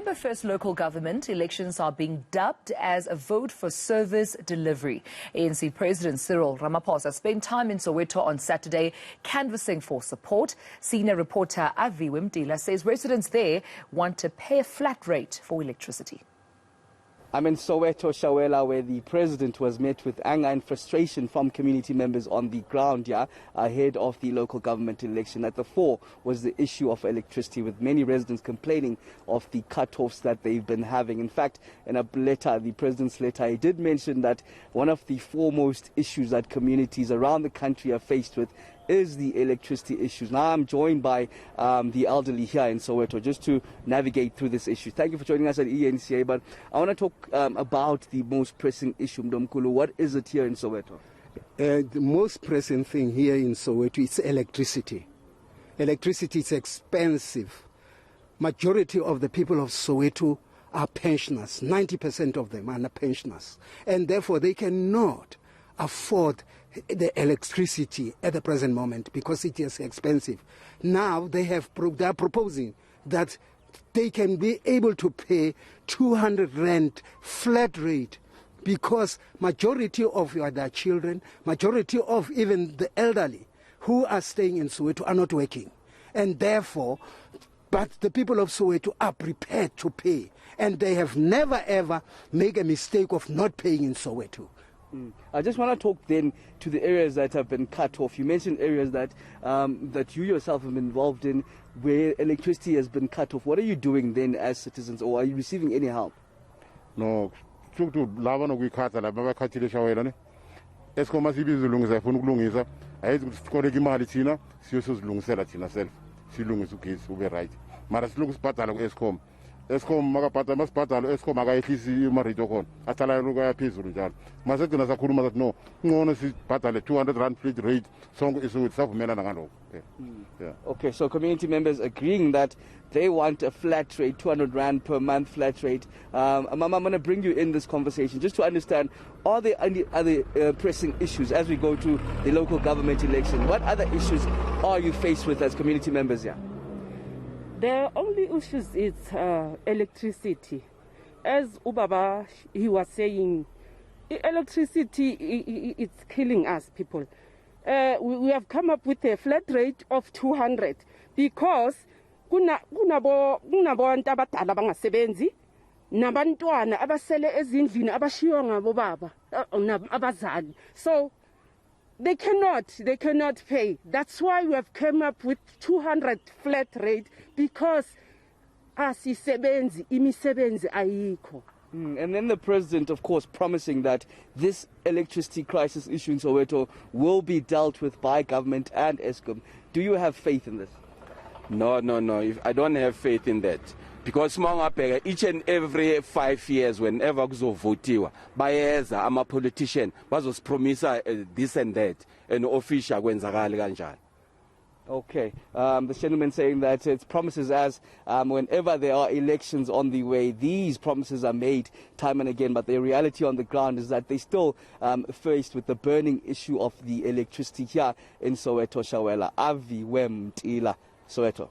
November 1st local government elections are being dubbed as a vote for service delivery. ANC President Cyril Ramaphosa spent time in Soweto on Saturday canvassing for support. Senior reporter Aviwe Mtila says residents there want to pay a flat rate for electricity. I'm in Soweto, Shawela, where the president was met with anger and frustration from community members on the ground here ahead of the local government election. At the fore was the issue of electricity, with many residents complaining of the cut-offs that they've been having. In fact, in a letter, the president's letter, he did mention that one of the foremost issues that communities around the country are faced with is the electricity issues. Now I'm joined by the elderly here in Soweto just to navigate through this issue. Thank you for joining us at eNCA, but I want to talk about the most pressing issue, Mdomkulu. What is it here in Soweto? The most pressing thing here in Soweto is electricity. Electricity is expensive. Majority of the people of Soweto are pensioners. 90% of them are pensioners, and therefore they cannot afford the electricity at the present moment because it is expensive. Now they are proposing that they can be able to pay 200 rand flat rate, because majority of their children, majority of even the elderly who are staying in Soweto are not working, and therefore, but the people of Soweto are prepared to pay, and they have never ever made a mistake of not paying in Soweto. I just want to talk then to the areas that have been cut off. You mentioned areas that that you yourself have been involved in where electricity has been cut off. What are you doing then as citizens, or are you receiving any help? No, lava no kuyikhatha la babakhathile Shawela ne. Eskom asibizilungisa ifuna ukulungisa. Ayizi ukuthi sikoleke imali thina siyosizilungisela thina self. Silungisa ugesi ube right. Mara silungisa ibhadala ku-Eskom. Eskom makabhadala masibhadala Eskom akayehlisi imarate khona athala lokho yaphezulu njalo mase gcina sakhuluma sathi no ngcono sibhadale 200 rand flat rate sonke isuku savumelana ngalokho. Yeah. Okay, so community members agreeing that they want a flat rate, 200 rand per month flat rate. Mama, I'm going to bring you in this conversation just to understand, are there any other pressing issues as we go to the local government election? What other issues are you faced with as community members here? The only issues is electricity. As Ubaba, he was saying, electricity is killing us people. We have come up with a flat rate of 200 because kunabo abadala bangasebenzi nabantwana abasele ezindlini abashiywa ngabo baba abazali. So they cannot pay. That's why we have come up with 200 flat rate, because asisebenzi imisebenzi ayikho. And then the president, of course, promising that this electricity crisis issue in Soweto will be dealt with by government and Eskom. Do you have faith in this? No. I don't have faith in that. Because each and every 5 years, whenever kuzovotiwa, bayeza ama politician bazosipromisa this and that, and official kwenzakala kanjani. Okay, the gentleman saying that it's promises as whenever there are elections on the way, these promises are made time and again, but the reality on the ground is that they still faced with the burning issue of the electricity here in Soweto, Shawela. Aviwe Mtila, Soweto.